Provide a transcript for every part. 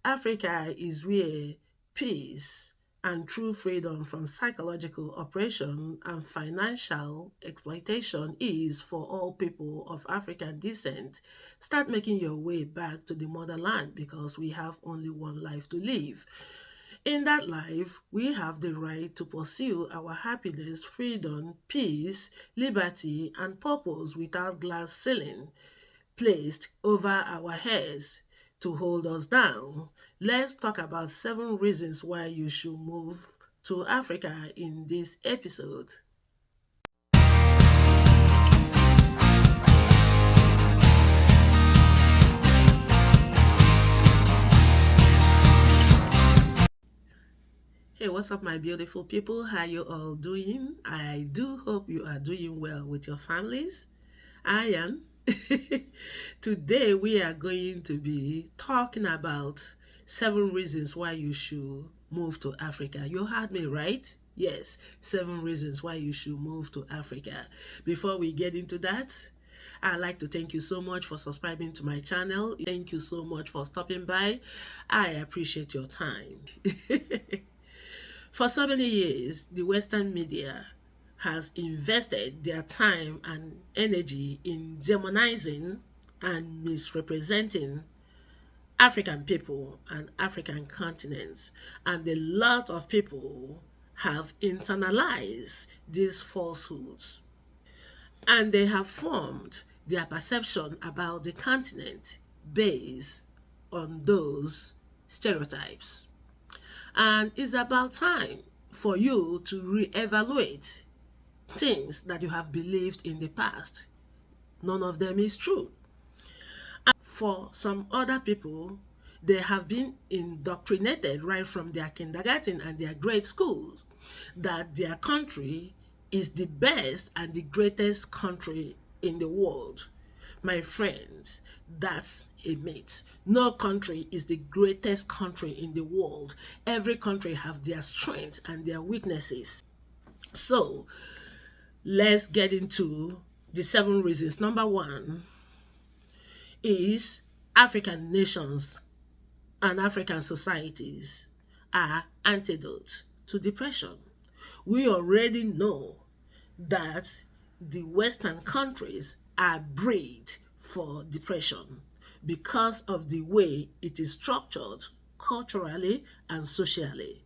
Africa is where peace and true freedom from psychological oppression and financial exploitation is for all people of African descent. Start making your way back to the motherland because we have only one life to live. In that life, we have the right to pursue our happiness, freedom, peace, liberty, and purpose without glass ceiling placed over our heads to hold us down. Let's talk about 7 reasons why you should move to Africa in this episode. Hey, what's up, my beautiful people? How you all doing? I do hope you are doing well with your families. I am. Today, we are going to be talking about 7 reasons why you should move to Africa. You heard me right? Yes, 7 reasons why you should move to Africa. Before we get into that, I'd like to thank you so much for subscribing to my channel. Thank you so much for stopping by. I appreciate your time. For so many years, the Western media has invested their time and energy in demonizing and misrepresenting African people and African continents. And a lot of people have internalized these falsehoods. And they have formed their perception about the continent based on those stereotypes. And it's about time for you to reevaluate things that you have believed in the past. None of them is true. And for some other people, they have been indoctrinated right from their kindergarten and their grade schools that their country is the best and the greatest country in the world. My friends, that's a myth. No country is the greatest country in the world. Every country has their strengths and their weaknesses. So, let's get into the 7 reasons. Number 1 is African nations and African societies are antidote to depression. We already know that the Western countries are bred for depression because of the way it is structured culturally and socially.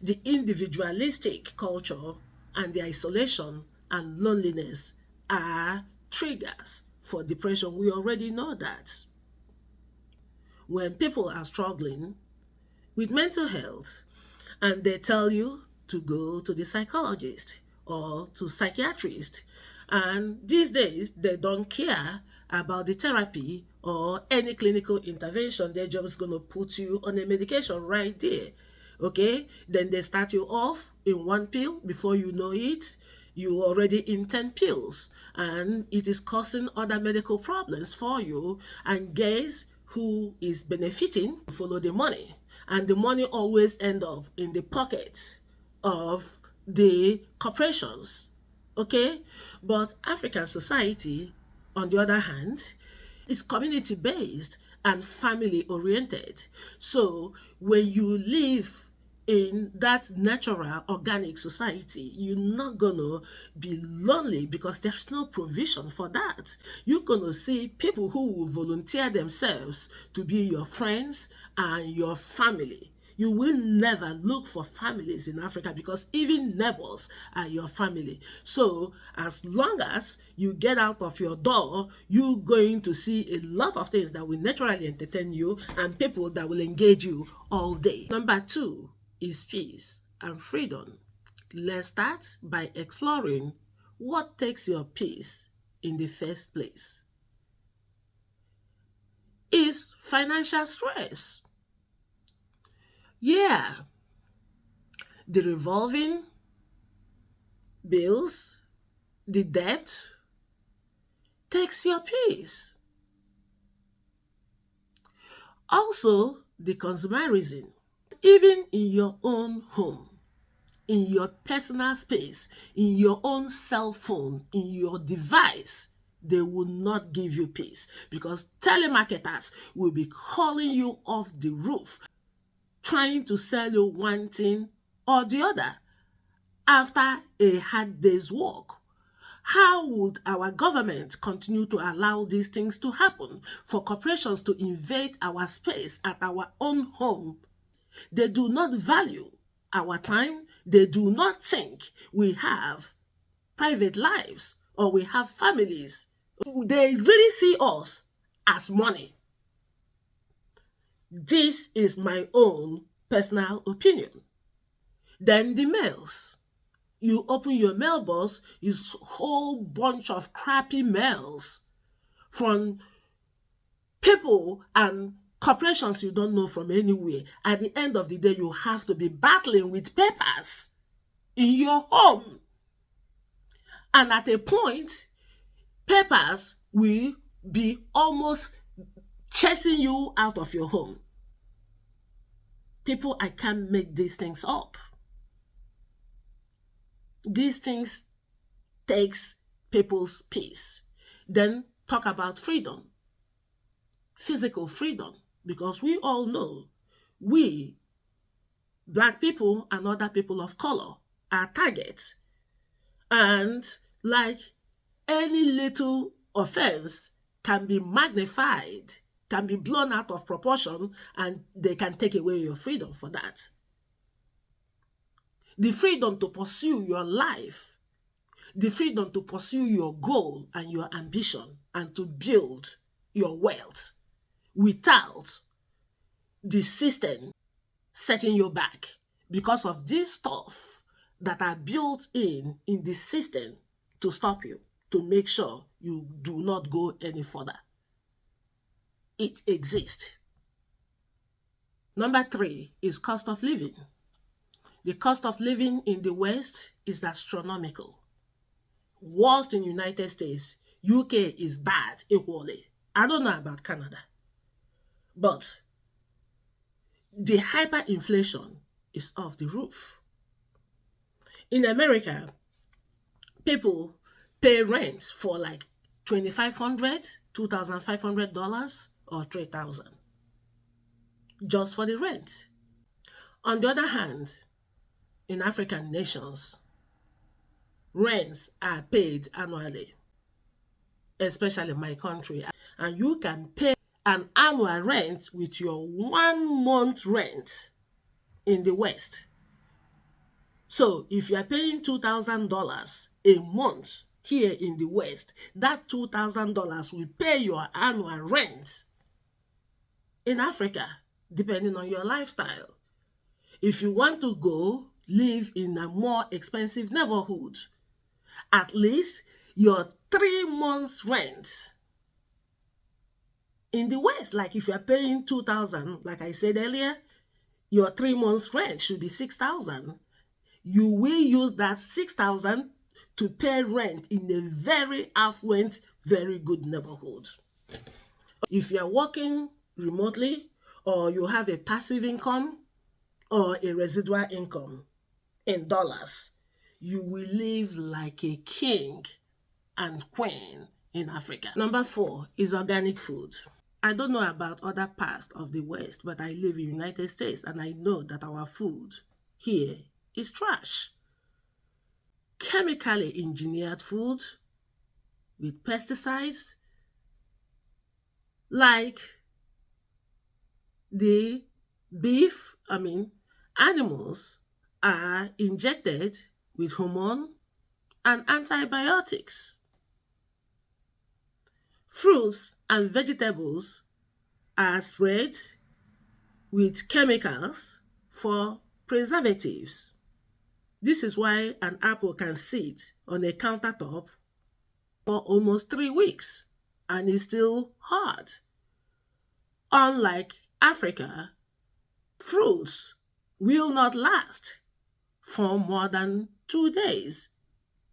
The individualistic culture and the isolation and loneliness are triggers for depression. We already know that. When people are struggling with mental health and they tell you to go to the psychologist or to psychiatrist, and these days they don't care about the therapy or any clinical intervention. They're just going to put you on a medication right there. Okay, then they start you off in 1 pill. Before you know it, you're already in 10 pills, and it is causing other medical problems for you. And guess who is benefiting? Follow the money, and the money always end up in the pocket of the corporations. Okay, but African society, on the other hand, is community based and family oriented. So when you live in that natural organic society, you're not gonna be lonely because there's no provision for that. You're gonna see people who will volunteer themselves to be your friends and your family. You will never look for families in Africa because even neighbors are your family. So as long as you get out of your door, you're going to see a lot of things that will naturally entertain you and people that will engage you all day. Number 2 is peace and freedom. Let's start by exploring what takes your peace in the first place. Is financial stress. Yeah, the revolving bills, the debt takes your peace. Also, the consumerism. Even in your own home, in your personal space, in your own cell phone, in your device, they will not give you peace, because telemarketers will be calling you off the roof, trying to sell you one thing or the other after a hard day's work. How would our government continue to allow these things to happen, for corporations to invade our space at our own home? They do not value our time. They do not think we have private lives or we have families. They really see us as money. This is my own personal opinion. Then the mails. You open your mailbox, it's a whole bunch of crappy mails from people and corporations you don't know from anywhere. At the end of the day, you have to be battling with papers in your home. And at a point, papers will be almost chasing you out of your home. People, I can't make these things up. These things takes people's peace. Then talk about freedom, physical freedom, because we all know we, Black people and other people of color, are targets. And like any little offense can be magnified, can be blown out of proportion, and they can take away your freedom for that. The freedom to pursue your life, the freedom to pursue your goal and your ambition, and to build your wealth without the system setting you back because of this stuff that are built in the system to stop you, to make sure you do not go any further. It exists. Number 3 is cost of living. The cost of living in the West is astronomical. Worst in the United States. UK is bad equally. I don't know about Canada. But the hyperinflation is off the roof. In America, people pay rent for like $2,500, $2,500 or $3,000 just for the rent. On the other hand, in African nations, rents are paid annually, especially my country, and you can pay an annual rent with your 1 month rent in the West. So if you are paying $2,000 a month here in the West, that $2,000 will pay your annual rent in Africa, depending on your lifestyle. If you want to go live in a more expensive neighborhood, at least your 3 months rent in the West, like if you're paying $2,000, like I said earlier, your 3 months rent should be $6,000. You will use that $6,000 to pay rent in a very affluent, very good neighborhood. If you're working remotely, or you have a passive income or a residual income in dollars, you will live like a king and queen in Africa. Number 4 is organic food. I don't know about other parts of the West, but I live in the United States and I know that our food here is trash. Chemically engineered food with pesticides, like the beef, animals are injected with hormone and antibiotics. Fruits and vegetables are sprayed with chemicals for preservatives. This is why an apple can sit on a countertop for almost 3 weeks and is still hard. Unlike Africa, fruits will not last for more than 2 days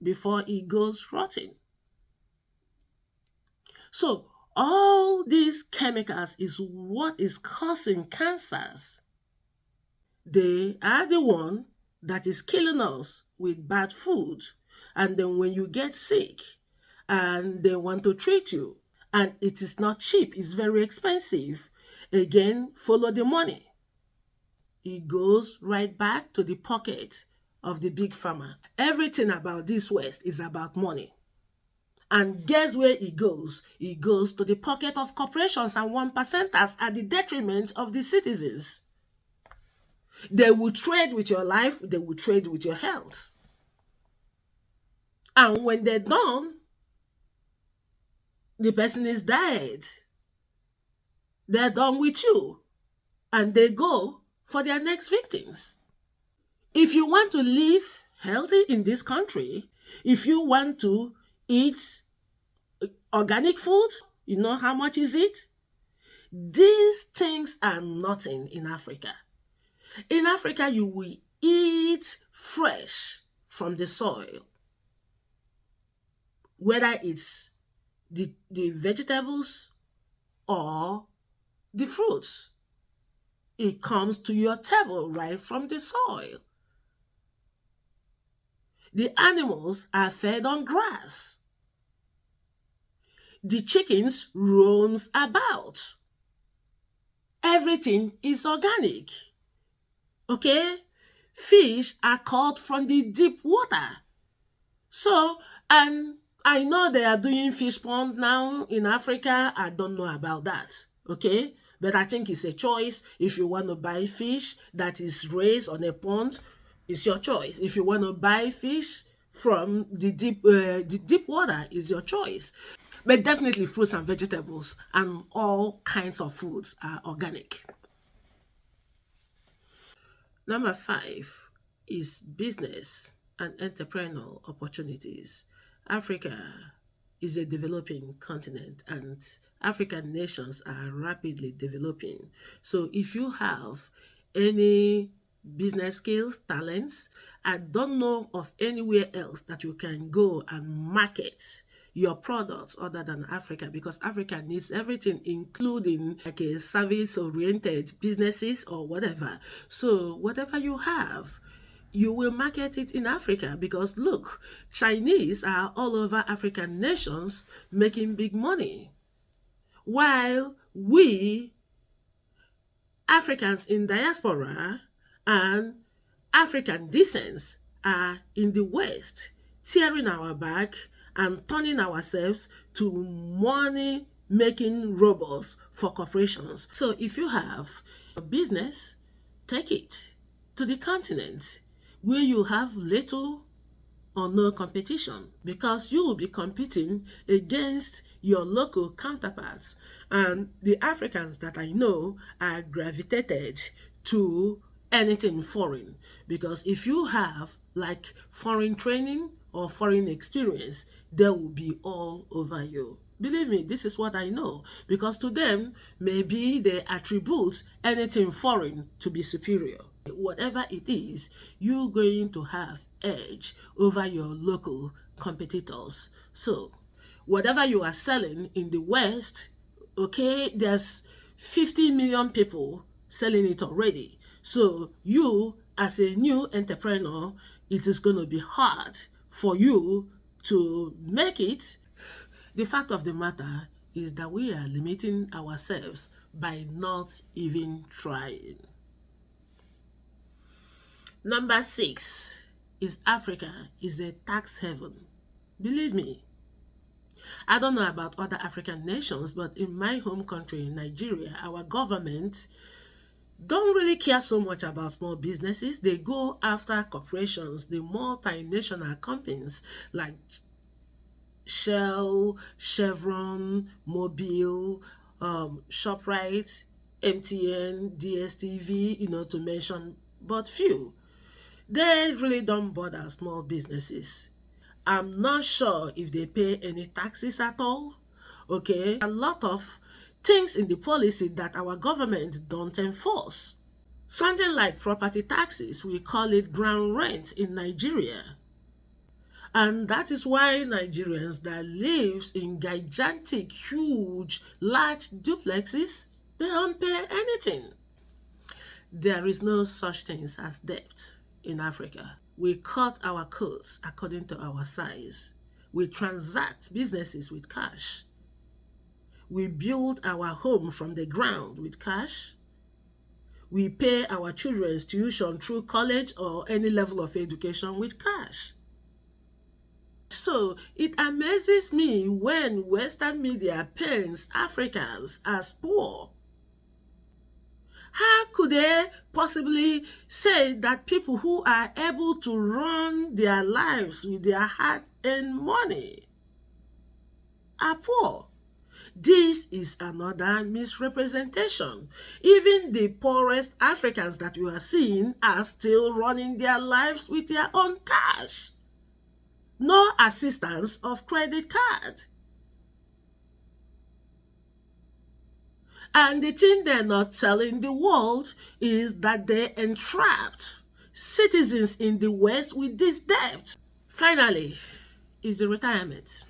before it goes rotten. So all these chemicals is what is causing cancers. They are the one that is killing us with bad food. And then when you get sick and they want to treat you. And it is not cheap, it's very expensive. Again, follow the money. It goes right back to the pocket of the big farmer. Everything about this West is about money. And guess where it goes? It goes to the pocket of corporations and 1%ers at the detriment of the citizens. They will trade with your life, they will trade with your health. And when they're done, the person is dead. They're done with you. And they go for their next victims. If you want to live healthy in this country, if you want to eat organic food, you know how much is it? These things are nothing in Africa. In Africa, you will eat fresh from the soil. Whether it's the vegetables or the fruits. It comes to your table right from the soil. The animals are fed on grass. The chickens roams about. Everything is organic. Okay? Fish are caught from the deep water. So, and I know they are doing fish pond now in Africa. I don't know about that. Okay? But I think it's a choice. If you want to buy fish that is raised on a pond, it's your choice. If you want to buy fish from the deep water, is your choice. But definitely fruits and vegetables and all kinds of foods are organic. Number 5 is business and entrepreneurial opportunities. Africa is a developing continent and African nations are rapidly developing. So if you have any business skills, talents, I don't know of anywhere else that you can go and market your products other than Africa, because Africa needs everything, including like a service-oriented businesses or whatever. So whatever you have, you will market it in Africa, because look, Chinese are all over African nations making big money, while we Africans in diaspora and African descents are in the West, tearing our back and turning ourselves to money-making robots for corporations. So if you have a business, take it to the continent where you have little or no competition, because you will be competing against your local counterparts. And the Africans that I know are gravitated to anything foreign, because if you have like foreign training or foreign experience, they will be all over you. Believe me, this is what I know, because to them, maybe they attribute anything foreign to be superior. Whatever it is, you're going to have edge over your local competitors. So, whatever you are selling in the West, okay, there's 50 million people selling it already. So, you, as a new entrepreneur, it is going to be hard for you to make it. The fact of the matter is that we are limiting ourselves by not even trying. Number 6 is Africa is a tax heaven. Believe me, I don't know about other African nations, but in my home country, Nigeria, our government don't really care so much about small businesses. They go after corporations, the multinational companies like Shell, Chevron, Mobile, ShopRite, MTN, DSTV, to mention but few. They really don't bother small businesses. I'm not sure if they pay any taxes at all. Okay, a lot of things in the policy that our government don't enforce. Something like property taxes, we call it ground rent in Nigeria. And that is why Nigerians that lives in gigantic, huge, large duplexes, they don't pay anything. There is no such thing as debt in Africa. We cut our coats according to our size. We transact businesses with cash. We build our home from the ground with cash. We pay our children's tuition through college or any level of education with cash. So it amazes me when Western media paints Africans as poor. How could they possibly say that people who are able to run their lives with their hard-earned money are poor? This is another misrepresentation. Even the poorest Africans that you are seeing are still running their lives with their own cash. No assistance of credit card. And the thing they're not telling the world is that they entrapped citizens in the West with this debt. Finally, is the retirement.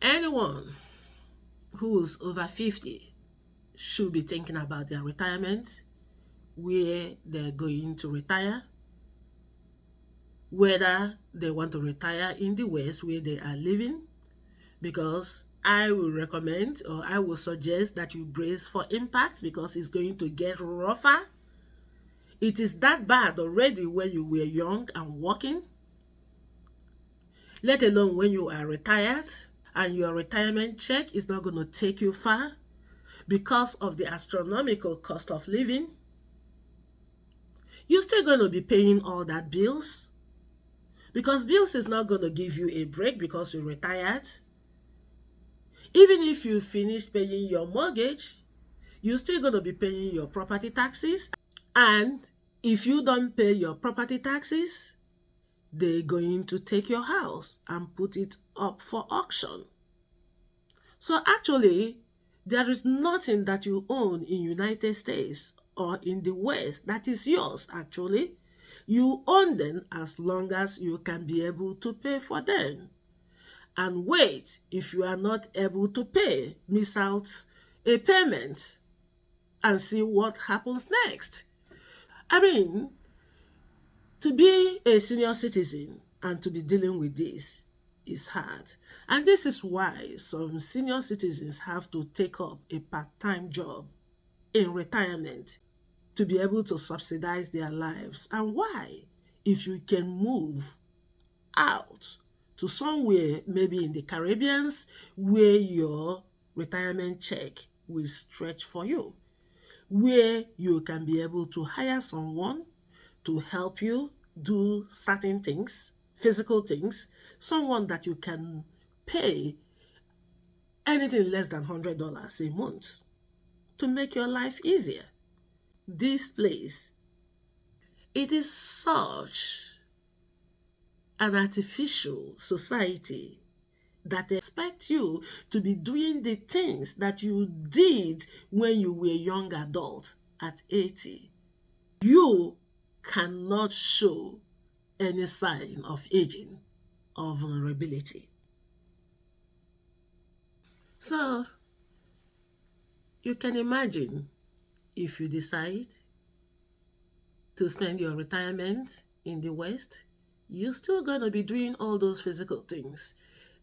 Anyone who's over 50 should be thinking about their retirement, where they're going to retire, whether they want to retire in the West where they are living, because I will recommend or I will suggest that you brace for impact because it's going to get rougher. It is that bad already when you were young and working, let alone when you are retired and your retirement check is not going to take you far because of the astronomical cost of living. You're still going to be paying all that bills because bills is not going to give you a break because you're retired. Even if you finish paying your mortgage, you're still going to be paying your property taxes. And if you don't pay your property taxes, they're going to take your house and put it up for auction. So actually, there is nothing that you own in United States or in the West that is yours, actually. You own them as long as you can be able to pay for them. And wait, if you are not able to pay, miss out a payment and see what happens next. I mean, to be a senior citizen and to be dealing with this is hard. And this is why some senior citizens have to take up a part-time job in retirement to be able to subsidize their lives. And why? If you can move out to somewhere, maybe in the Caribbean, where your retirement check will stretch for you, where you can be able to hire someone to help you do certain things, physical things, someone that you can pay anything less than $100 a month to make your life easier. This place, it is such an artificial society that expects you to be doing the things that you did when you were a young adult at 80. You cannot show any sign of aging or vulnerability. So, you can imagine if you decide to spend your retirement in the West, you're still going to be doing all those physical things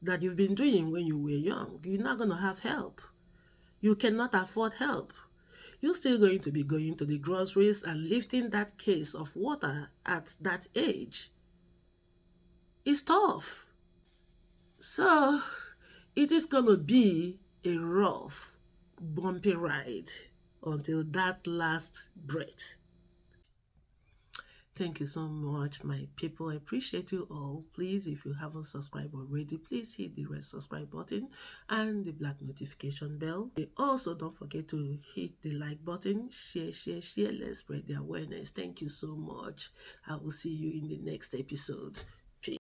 that you've been doing when you were young. You're not going to have help. You cannot afford help. You're still going to be going to the groceries and lifting that case of water at that age. It's tough. So, it is going to be a rough, bumpy ride until that last breath. Thank you so much, my people. I appreciate you all. Please, if you haven't subscribed already, please hit the red subscribe button and the black notification bell. Also, don't forget to hit the like button. Share. Let's spread the awareness. Thank you so much. I will see you in the next episode.